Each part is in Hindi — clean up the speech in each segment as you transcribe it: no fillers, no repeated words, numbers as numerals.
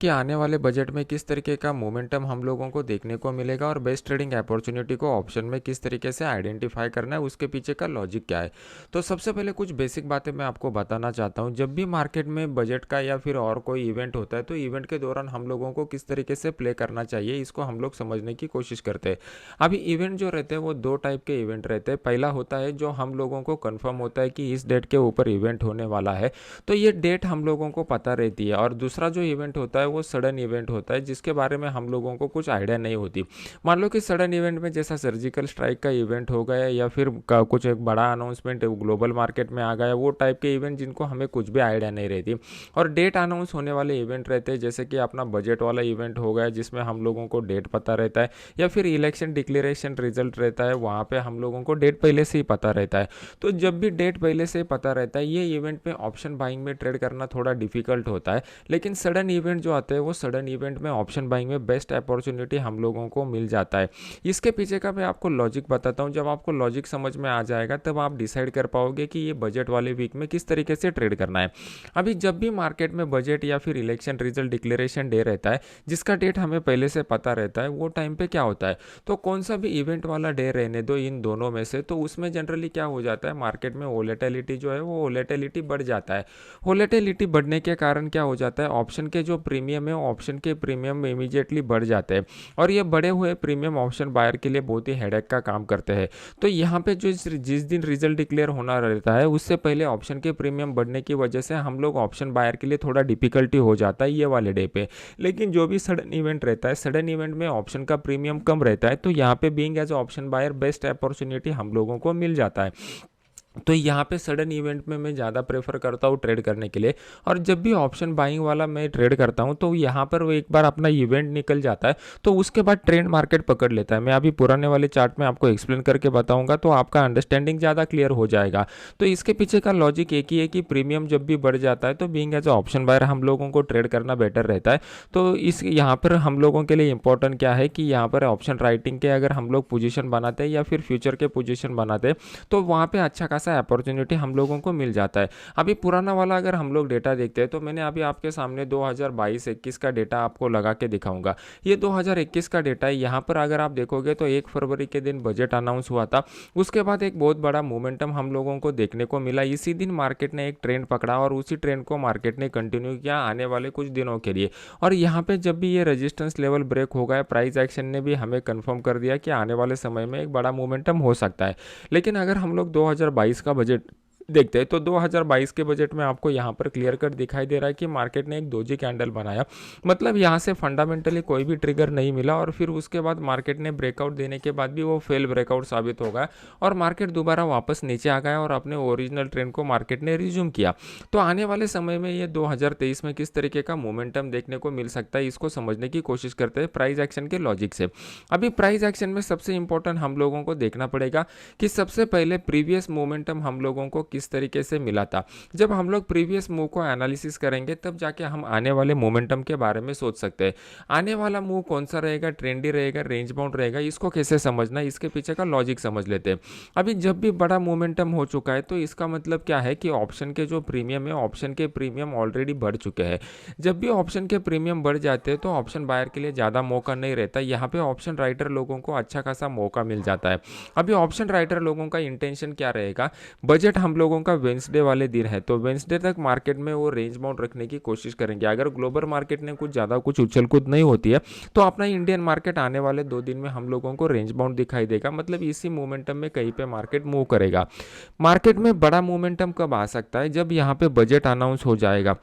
कि आने वाले बजट में किस तरीके का मोमेंटम हम लोगों को देखने को मिलेगा और बेस्ट ट्रेडिंग अपॉर्चुनिटी को ऑप्शन में किस तरीके से आइडेंटिफाई करना है, उसके पीछे का लॉजिक क्या है। तो सबसे पहले कुछ बेसिक बातें मैं आपको बताना चाहता हूँ। जब भी मार्केट में बजट का या फिर और कोई इवेंट होता है तो इवेंट के दौरान हम लोगों को किस तरीके से प्ले करना चाहिए, इसको हम लोग समझने की कोशिश करते हैं। अभी इवेंट जो रहते हैं वो दो टाइप के इवेंट रहते हैं। पहला होता है जो हम लोगों को कन्फर्म होता है कि इस डेट के ऊपर इवेंट होने वाला है, तो ये डेट हम लोगों को पता रहती है। और दूसरा जो इवेंट होता है वो सडन इवेंट होता है, जिसके बारे में हम लोगों को कुछ आइडिया नहीं होती। मान लो कि सडन इवेंट में जैसा सर्जिकल स्ट्राइक का इवेंट हो गया या फिर कुछ एक बड़ा अनाउंसमेंट ग्लोबल मार्केट में आ गया, वो टाइप के इवेंट जिनको हमें कुछ भी आइडिया नहीं रहती। और डेट अनाउंस होने वाले इवेंट रहते हैं, जैसे कि अपना बजट वाला इवेंट हो गया जिसमें हम लोगों को डेट पता रहता है, या फिर इलेक्शन डिक्लेरेशन रिजल्ट रहता है, वहाँ पे हम लोगों को डेट पहले से ही पता रहता है। तो जब भी डेट पहले से पता रहता है, ये इवेंट में ऑप्शन बाइंग में ट्रेड करना थोड़ा डिफिकल्ट होता है। लेकिन सडन इवेंट जो आते हैं वो सडन इवेंट में ऑप्शन बाइंग में बेस्ट अपॉर्चुनिटी हम लोगों को मिल जाता है। इसके पीछे का मैं आपको लॉजिक बताता हूँ। जब आपको लॉजिक समझ में आ जाएगा तब आप डिसाइड कर पाओगे कि ये बजट वाले वीक में किस तरीके से ट्रेड करना है। अभी जब भी मार्केट में बजट या फिर इलेक्शन रिजल्ट डिक्लेरेशन डे रहता है, जिसका डेट हमें पहले से पता रहता है, वो टाइम पे क्या होता है, तो कौन सा भी इवेंट वाला डे रहने दो इन दोनों में से, तो उसमें जनरली क्या हो जाता है, मार्केट में वोलेटिलिटी जो है वो वोलेटिलिटी बढ़ जाता है। वोलेटिलिटी बढ़ने के कारण क्या हो जाता है, ऑप्शन के जो प्रीमियम है ऑप्शन के प्रीमियम इमीडिएटली बढ़ जाते हैं। और ये बढ़े हुए प्रीमियम ऑप्शन बायर के लिए बहुत ही हेडेक का काम करते हैं। तो यहाँ पे जो जिस दिन रिजल्ट डिक्लेयर होना रहता है उससे पहले ऑप्शन के प्रीमियम बढ़ने की वजह से हम लोग ऑप्शन बायर के लिए थोड़ा डिफिकल्टी हो जाता है ये वाले डे पे। लेकिन जो भी सडन इवेंट रहता है, सडन इवेंट में ऑप्शन का प्रीमियम कम रहता है, तो यहाँ पे being as option buyer best opportunity हम लोगों को मिल जाता है। तो यहाँ पे सडन इवेंट में मैं ज़्यादा प्रेफर करता हूँ ट्रेड करने के लिए। और जब भी ऑप्शन बाइंग वाला मैं ट्रेड करता हूँ तो यहाँ पर वो एक बार अपना इवेंट निकल जाता है तो उसके बाद ट्रेंड मार्केट पकड़ लेता है। मैं अभी पुराने वाले चार्ट में आपको एक्सप्लेन करके बताऊंगा तो आपका अंडरस्टैंडिंग ज़्यादा क्लियर हो जाएगा। तो इसके पीछे का लॉजिक एक ही है कि प्रीमियम जब भी बढ़ जाता है तो बीइंग एज ऑप्शन बायर हम लोगों को ट्रेड करना बेटर रहता है। तो इस यहाँ पर हम लोगों के लिए इंपॉर्टेंट क्या है कि यहाँ पर ऑप्शन राइटिंग के अगर हम लोग पोजीशन बनाते हैं या फिर फ्यूचर के पोजीशन बनाते हैं तो वहाँ पे अच्छा खासा अपॉर्चुनिटी हम लोगों को मिल जाता है। अभी पुराना वाला अगर हम लोग डेटा देखते हैं तो मैंने अभी आपके सामने 2022-21 का डेटा आपको लगा के दिखाऊंगा। ये 2021 का डेटा है। यहाँ पर अगर आप देखोगे तो 1 फरवरी के दिन बजट अनाउंस हुआ था। उसके बाद एक बहुत बड़ा मोमेंटम हम लोगों को देखने को मिला। इसी दिन मार्केट ने एक ट्रेंड पकड़ा और उसी ट्रेंड को मार्केट ने कंटिन्यू किया आने वाले कुछ दिनों के लिए। और यहाँ पे जब भी ये रेजिस्टेंस लेवल ब्रेक हो गया, प्राइस एक्शन ने भी हमें कंफर्म कर दिया कि आने वाले समय में एक बड़ा मोमेंटम हो सकता है। लेकिन अगर हम लोग 2022 का बजट देखते हैं तो 2022 के बजट में आपको यहाँ पर क्लियर कट दिखाई दे रहा है कि मार्केट ने एक दोजी कैंडल बनाया। मतलब यहाँ से फंडामेंटली कोई भी ट्रिगर नहीं मिला और फिर उसके बाद मार्केट ने ब्रेकआउट देने के बाद भी वो फेल ब्रेकआउट साबित हो गया और मार्केट दोबारा वापस नीचे आ गया और अपने ओरिजिनल ट्रेंड को मार्केट ने रिज्यूम किया। तो आने वाले समय में ये 2023 में किस तरीके का मोमेंटम देखने को मिल सकता है, इसको समझने की कोशिश करते हैं प्राइस एक्शन के लॉजिक से। अभी प्राइस एक्शन में सबसे इंपॉर्टेंट हम लोगों को देखना पड़ेगा कि सबसे पहले प्रीवियस मोमेंटम हम लोगों को किस तरीके से मिला था। जब हम लोग प्रीवियस मूव को एनालिसिस करेंगे तब जाके हम आने वाले मोमेंटम के बारे में सोच सकते हैं। आने वाला मूव कौन सा रहेगा, ट्रेंडी रहेगा, रेंज बाउंड रहेगा, इसको कैसे समझना, इसके पीछे का लॉजिक समझ लेते हैं। अभी जब भी बड़ा मोमेंटम हो चुका है तो इसका मतलब क्या है कि ऑप्शन के जो प्रीमियम है, ऑप्शन के प्रीमियम ऑलरेडी बढ़ चुके हैं। जब भी ऑप्शन के प्रीमियम बढ़ जाते हैं तो ऑप्शन बायर के लिए ज़्यादा मौका नहीं रहता। यहाँ पे ऑप्शन राइटर लोगों को अच्छा खासा मौका मिल जाता है। अभी ऑप्शन राइटर लोगों का इंटेंशन क्या रहेगा, बजट हम लोगों का वेंसडे वाले दिन है तो वेंसडे तक मार्केट में वो रेंज बाउंड रखने की कोशिश करेंगे। अगर ग्लोबल मार्केट ने कुछ ज़्यादा कुछ उछल कूद नहीं होती है तो अपना इंडियन मार्केट आने वाले 2 दिन में हम लोगों को रेंज बाउंड दिखाई देगा। मतलब इसी मोमेंटम में कहीं पे मार्केट मूव करेगा। मार्केट में बड़ा मोमेंटम कब आ सकता है, जब यहाँ पे बजट अनाउंस हो जाएगा।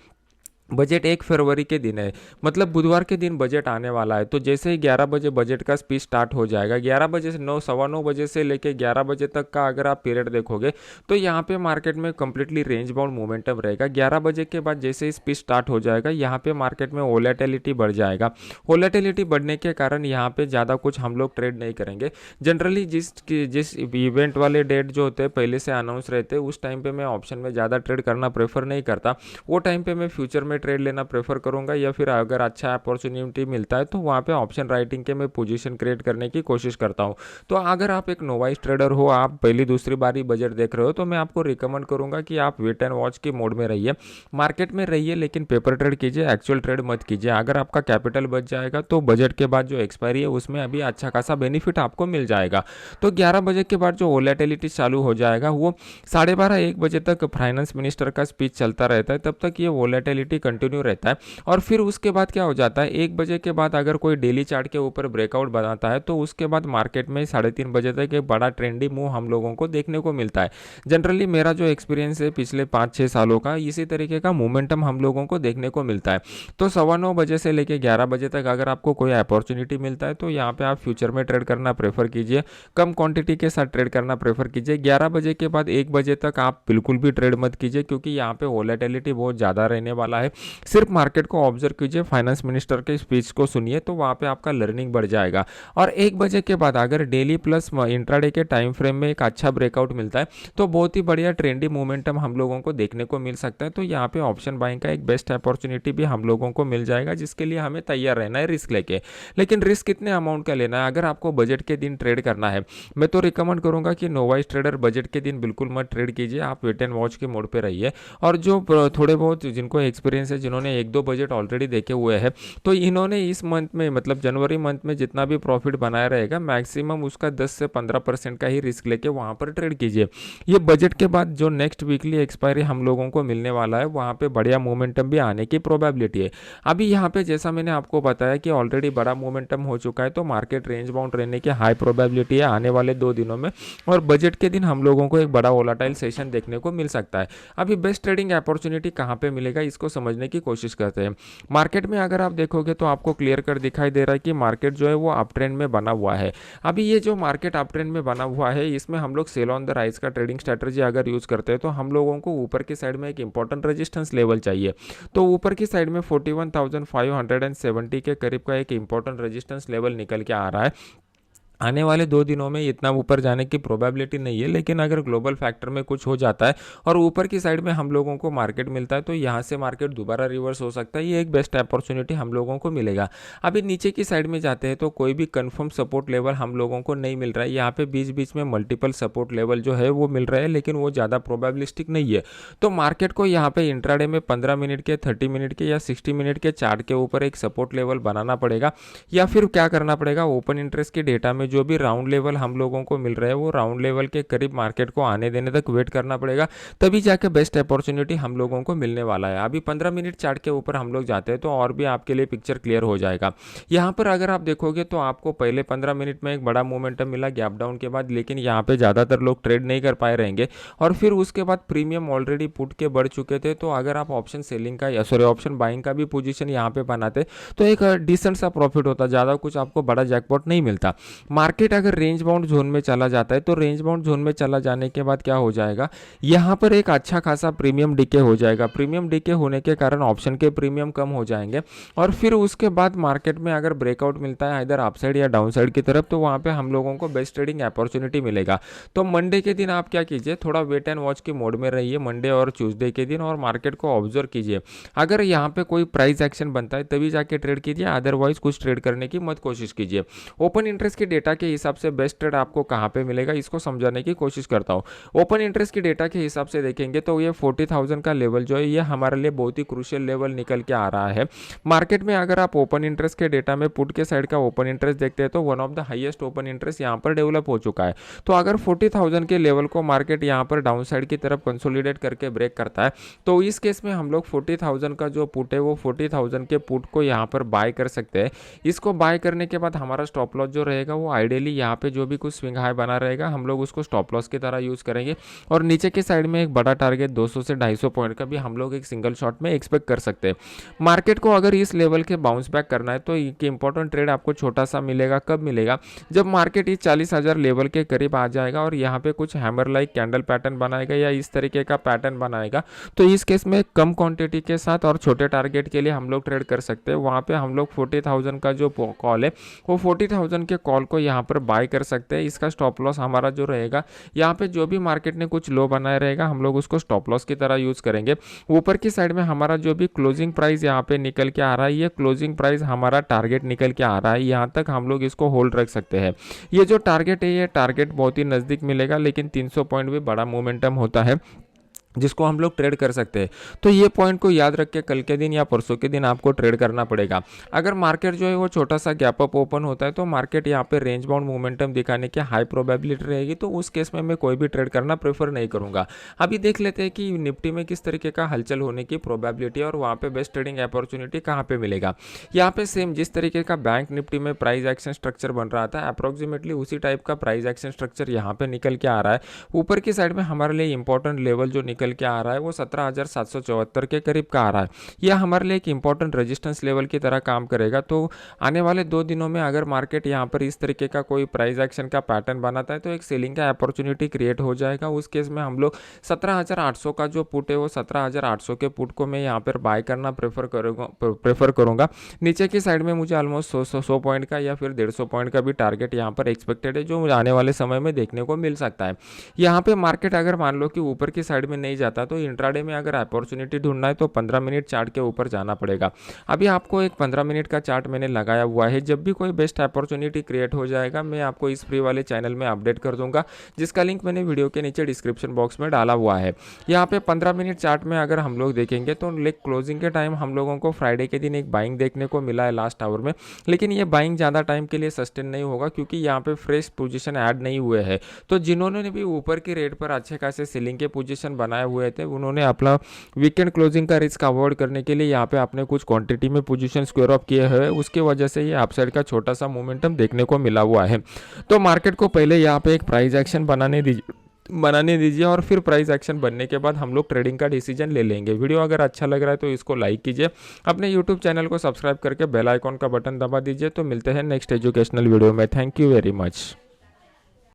बजट 1 फरवरी के दिन है, मतलब बुधवार के दिन बजट आने वाला है। तो जैसे ही 11 बजे बजट का स्पीच स्टार्ट हो जाएगा, 11 बजे से 9 सवा 9 बजे से लेके 11 बजे तक का अगर आप पीरियड देखोगे तो यहाँ पे मार्केट में कंप्लीटली रेंज बाउंड मोमेंटम रहेगा। 11 बजे के बाद जैसे ही स्पीच स्टार्ट हो जाएगा यहाँ पे मार्केट में वोलेटिलिटी बढ़ जाएगा। वोलेटिलिटी बढ़ने के कारण यहाँ पे ज़्यादा कुछ हम लोग ट्रेड नहीं करेंगे। जनरली जिस इवेंट वाले डेट जो होते हैं पहले से अनाउंस रहते हैं उस टाइम पे मैं ऑप्शन में ज़्यादा ट्रेड करना प्रेफर नहीं करता। वो टाइम पे मैं फ्यूचर में में ट्रेड लेना प्रेफर करूँगा, या फिर अगर अच्छा अपॉर्चुनिटी मिलता है तो वहाँ पे ऑप्शन राइटिंग के मैं पोजीशन क्रिएट करने की कोशिश करता हूँ। तो अगर आप एक नोवाइस ट्रेडर हो, आप पहली दूसरी बारी बजट देख रहे हो, तो मैं आपको रिकमेंड करूँगा कि आप वेट एंड वॉच की मोड में रहिए, मार्केट में रहिए, लेकिन पेपर ट्रेड कीजिए, एक्चुअल ट्रेड मत कीजिए। अगर आपका कैपिटल बच जाएगा तो बजट के बाद जो एक्सपायरी है उसमें अभी अच्छा खासा बेनिफिट आपको मिल जाएगा। तो 11 बजे के बाद जो वोलेटिलिटी चालू हो जाएगा वो 12:30-1 बजे तक फाइनेंस मिनिस्टर का स्पीच चलता रहता है, तब तक ये वोलेटिलिटी कंटिन्यू रहता है। और फिर उसके बाद क्या हो जाता है, 1 बजे के बाद अगर कोई डेली चार्ट के ऊपर ब्रेकआउट बनाता है तो उसके बाद मार्केट में 3:30 बजे तक एक बड़ा ट्रेंडी मूव हम लोगों को देखने को मिलता है। जनरली मेरा जो एक्सपीरियंस है पिछले 5-6 सालों का, इसी तरीके का मोमेंटम हम लोगों को देखने को मिलता है। तो 9:15 से लेकर 11 बजे तक अगर आपको कोई अपॉर्चुनिटी मिलता है तो यहाँ पे आप फ्यूचर में ट्रेड करना प्रेफर कीजिए, कम क्वांटिटी के साथ ट्रेड करना प्रेफर कीजिए। 11 बजे के बाद 1 बजे तक आप बिल्कुल भी ट्रेड मत कीजिए, क्योंकि यहाँ पे वोलेटिलिटी बहुत ज़्यादा रहने वाला है। सिर्फ मार्केट को ऑब्जर्व कीजिए, फाइनेंस मिनिस्टर के स्पीच को सुनिए, तो वहाँ पे आपका लर्निंग बढ़ जाएगा। और 1 बजे के बाद अगर डेली प्लस इंट्राडे के टाइम फ्रेम में एक अच्छा ब्रेकआउट मिलता है तो बहुत ही बढ़िया ट्रेंडी मोमेंटम हम लोगों को देखने को मिल सकता है। तो यहाँ पे ऑप्शन बाइंग का एक बेस्ट अपॉर्चुनिटी भी हम लोगों को मिल जाएगा, जिसके लिए हमें तैयार रहना है रिस्क लेके। लेकिन रिस्क कितने अमाउंट का लेना है? अगर आपको बजट के दिन ट्रेड करना है, मैं तो रिकमेंड करूंगा कि नोवाइस ट्रेडर बजट के दिन बिल्कुल मत ट्रेड कीजिए, आप वेट एंड वॉच के मोड पे रहिए। और जो थोड़े बहुत जिनको एक्सपीरियंस है, जिन्होंने 1-2 बजट ऑलरेडी देखे हुए हैं, तो इन्होंने इस मंथ में मतलब जनवरी मंथ में जितना भी प्रॉफिट बनाया रहेगा, मैक्सिमम उसका 10 से 15% का ही रिस्क लेके वहाँ पर ट्रेड कीजिए। ये बजट के बाद जो नेक्स्ट वीकली एक्सपायरी हम लोगों को मिलने वाला है, वहाँ पे बढ़िया मोमेंटम भी आने की प्रोबेबिलिटी है। अभी यहाँ पे जैसा मैंने आपको बताया कि ऑलरेडी बड़ा मोमेंटम हो चुका है, तो मार्केट रेंज बाउंड रहने की हाई प्रोबेबिलिटी है आने वाले 2 दिनों में। और बजट के दिन हम लोगों को एक बड़ा वोलाटाइल सेशन देखने को मिल सकता है। अभी बेस्ट ट्रेडिंग अपॉर्चुनिटी कहाँ पे मिलेगा, इसको समझने की कोशिश करते हैं। मार्केट में अगर आप देखोगे तो आपको क्लियर कर दिखाई दे रहा है कि मार्केट जो है वो अप ट्रेंड में बना हुआ है। अभी ये जो मार्केट अप ट्रेंड में बना हुआ है, इसमें हम लोग सेल ऑन द राइज का ट्रेडिंग स्ट्रेटजी अगर यूज करते हैं तो हम लोगों को ऊपर की साइड में एक इंपॉर्टेंट रेजिस्टेंस लेवल चाहिए। तो ऊपर की साइड में 41,570 के करीब का एक इंपॉर्टेंट रेजिस्टेंस लेवल निकल के आ रहा है। आने वाले 2 दिनों में इतना ऊपर जाने की प्रोबेबिलिटी नहीं है, लेकिन अगर ग्लोबल फैक्टर में कुछ हो जाता है और ऊपर की साइड में हम लोगों को मार्केट मिलता है, तो यहाँ से मार्केट दोबारा रिवर्स हो सकता है। ये एक बेस्ट अपॉर्चुनिटी हम लोगों को मिलेगा। अभी नीचे की साइड में जाते हैं तो कोई भी कंफर्म सपोर्ट लेवल हम लोगों को नहीं मिल रहा है। यहाँ पे बीच बीच में मल्टीपल सपोर्ट लेवल जो है वो मिल रहा है, लेकिन वो ज़्यादा प्रोबेबिलिस्टिक नहीं है। तो मार्केट को यहाँ पे इंट्राडे में 15 मिनट के, 30 मिनट के या 60 मिनट के चार्ट के ऊपर एक सपोर्ट लेवल बनाना पड़ेगा, या फिर क्या करना पड़ेगा, ओपन इंटरेस्ट के डेटा में जो भी राउंड लेवल हम लोगों को मिल रहा है वो राउंड लेवल के करीब मार्केट को आने देने तक वेट करना पड़ेगा, तभी जाके बेस्ट अपॉर्चुनिटी हम लोगों को मिलने वाला है। अभी 15 मिनट चार्ट के ऊपर हम लोग जाते हैं तो और भी आपके लिए पिक्चर क्लियर हो जाएगा। यहाँ पर अगर आप देखोगे तो आपको पहले 15 मिनट में एक बड़ा मोमेंटम मिला गैप डाउन के बाद, लेकिन यहाँ पे ज़्यादातर लोग ट्रेड नहीं कर पाए रहेंगे। और फिर उसके बाद प्रीमियम ऑलरेडी पुट के बढ़ चुके थे, तो अगर आप ऑप्शन सेलिंग का या ऑप्शन बाइंग का भी पोजीशन यहाँ पे बनाते तो एक डिसेंट सा प्रॉफिट होता, ज़्यादा कुछ आपको बड़ा जैकपॉट नहीं मिलता। मार्केट अगर रेंज बाउंड जोन में चला जाता है तो रेंज बाउंड जोन में चला जाने के बाद क्या हो जाएगा, यहाँ पर एक अच्छा खासा प्रीमियम डीके हो जाएगा। प्रीमियम डीके होने के कारण ऑप्शन के प्रीमियम कम हो जाएंगे, और फिर उसके बाद मार्केट में अगर ब्रेकआउट मिलता है इधर अपसाइड या डाउन साइड की तरफ, तो वहाँ पे हम लोगों को बेस्ट ट्रेडिंग अपॉर्चुनिटी मिलेगा। तो मंडे के दिन आप क्या कीजिए, थोड़ा वेट एंड वॉच की मोड में रहिए मंडे और ट्यूसडे के दिन, और मार्केट को ऑब्जर्व कीजिए। अगर यहाँ पे कोई प्राइस एक्शन बनता है तभी जाके ट्रेड कीजिए, अदरवाइज कुछ ट्रेड करने की मत कोशिश कीजिए। ओपन इंटरेस्ट के डेटा के हिसाब से बेस्ट ट्रेड आपको कहाँ पे मिलेगा, इसको समझाने की कोशिश करता हूँ। ओपन इंटरेस्ट की डेटा के हिसाब से देखेंगे तो ये 40,000 का लेवल जो है ये हमारे लिए बहुत ही क्रूशियल लेवल निकल के आ रहा है मार्केट में। अगर आप ओपन इंटरेस्ट के डेटा में पुट के साइड का ओपन इंटरेस्ट देखते हैं तो one of the highest open interest यहाँ पर डेवलप हो चुका है। तो अगर 40,000 के लेवल को मार्केट यहाँ पर डाउन साइड की तरफ कंसोलिडेट करके ब्रेक करता है, तो इस केस में हम लोग 40,000 का जो पुट है वो 40,000 के पुट को यहाँ पर बाय कर सकते हैं। इसको बाय करने के बाद हमारा स्टॉप लॉस जो रहेगा वो आइडियली यहाँ पे जो भी कुछ स्विंग हाई बना रहेगा हम लोग उसको स्टॉप लॉस की तरह यूज करेंगे, और नीचे के साइड में एक बड़ा टारगेट 200 से 250 पॉइंट का भी हम लोग एक सिंगल शॉट में एक्सपेक्ट कर सकते हैं। मार्केट को अगर इस लेवल के बाउंस बैक करना है तो एक इंपॉर्टेंट ट्रेड आपको छोटा सा मिलेगा। कब मिलेगा, जब मार्केट इस 40,000 लेवल के करीब आ जाएगा और यहाँ पे कुछ हैमर लाइक कैंडल पैटर्न बनाएगा या इस तरीके का पैटर्न बनाएगा, तो इस केस में कम क्वांटिटी के साथ और छोटे टारगेट के लिए हम लोग ट्रेड कर सकते हैं। वहाँ पे हम लोग 40,000 का जो कॉल है वो 40,000 के कॉल को यहाँ पर बाय कर सकते हैं। इसका स्टॉप लॉस हमारा जो रहेगा, यहाँ पे जो भी मार्केट ने कुछ लो बनाया रहेगा हम लोग उसको स्टॉप लॉस की तरह यूज़ करेंगे। ऊपर की साइड में हमारा जो भी क्लोजिंग प्राइस यहाँ पे निकल के आ रहा है, ये क्लोजिंग प्राइस हमारा टारगेट निकल के आ रहा है, यहाँ तक हम लोग इसको होल्ड रख सकते हैं। ये जो टारगेट है, ये टारगेट बहुत ही नज़दीक मिलेगा, लेकिन 300 पॉइंट भी बड़ा मोमेंटम होता है जिसको हम लोग ट्रेड कर सकते हैं। तो ये पॉइंट को याद रख के कल के दिन या परसों के दिन आपको ट्रेड करना पड़ेगा। अगर मार्केट जो है वो छोटा सा गैप अप ओपन होता है तो मार्केट यहाँ पे रेंज बाउंड मोमेंटम दिखाने की हाई प्रोबेबिलिटी रहेगी, तो उस केस में मैं कोई भी ट्रेड करना प्रेफर नहीं करूँगा। अभी देख लेते हैं कि निफ्टी में किस तरीके का हलचल होने की प्रोबेबिलिटी और वहाँ पे बेस्ट ट्रेडिंग अपॉर्चुनिटी कहाँ पे मिलेगा। यहाँ पे सेम जिस तरीके का बैंक निफ्टी में प्राइस एक्शन स्ट्रक्चर बन रहा था, अप्रोक्सीमेटली उसी टाइप का प्राइस एक्शन स्ट्रक्चर यहाँ पे निकल के आ रहा है। ऊपर की साइड में हमारे लिए इंपॉर्टेंट लेवल जो निकल के आ रहा है वो 17,774 के करीब का आ रहा है। यह हमारे लिए एक इंपॉर्टेंट रेजिस्टेंस लेवल की तरह काम करेगा। तो आने वाले 2 दिनों में अगर मार्केट यहाँ पर इस तरीके का कोई प्राइस एक्शन का पैटर्न बनाता है तो एक सेलिंग का अपॉर्चुनिटी क्रिएट हो जाएगा। उस केस में हम लोग 17,800 का जो पुट है वो 17,800 के पुट को मैं यहाँ पर बाय करना प्रेफर करूँगा। नीचे की साइड में मुझे ऑलमोस्ट 100 पॉइंट का या फिर 150 पॉइंट का भी टारगेट यहाँ पर एक्सपेक्टेड है, जो आने वाले समय में देखने को मिल सकता है। यहाँ पे मार्केट अगर मान लो कि ऊपर की साइड में नहीं जाता तो इंट्राडे में अगर अपॉर्चुनिटी ढूंढना है तो 15 मिनट चार्ट के ऊपर जाना पड़ेगा। अभी आपको एक 15 मिनट का चार्ट मैंने लगाया हुआ है। जब भी कोई बेस्ट अपॉर्चुनिटी क्रिएट हो जाएगा मैं आपको इस फ्री वाले चैनल में अपडेट कर दूंगा, जिसका लिंक मैंने वीडियो के नीचे डिस्क्रिप्शन बॉक्स में डाला हुआ है। यहाँ पे 15 मिनट चार्ट में अगर हम लोग देखेंगे तो लेग क्लोजिंग के टाइम हम लोगों को फ्राइडे के दिन एक बाइंग देखने को मिला है लास्ट आवर में, लेकिन ये बाइंग ज़्यादा टाइम के लिए सस्टेन नहीं होगा क्योंकि यहाँ पे फ्रेश पोजीशन ऐड नहीं हुए हैं। तो जिन्होंने भी ऊपर की रेट पर अच्छे खासे सेलिंग के पोजीशन बनाए हुए थे उन्होंने अपना वीकेंड क्लोजिंग का रिस्क अवॉइड करने के लिए यहाँ पे आपने कुछ क्वांटिटी में पोजीशन स्क्वायर ऑफ किए हैं, उसकी वजह से ये अपसाइड का छोटा सा मोमेंटम देखने को मिला हुआ है। तो मार्केट को पहले यहाँ पे एक प्राइस एक्शन बनाने दीजिए और फिर प्राइस एक्शन बनने के बाद हम लोग ट्रेडिंग का डिसीजन ले लेंगे। वीडियो अगर अच्छा लग रहा है तो इसको लाइक कीजिए, अपने यूट्यूब चैनल को सब्सक्राइब करके बेल आइकॉन का बटन दबा दीजिए। तो मिलते हैं नेक्स्ट एजुकेशनल वीडियो में। Thank you very much.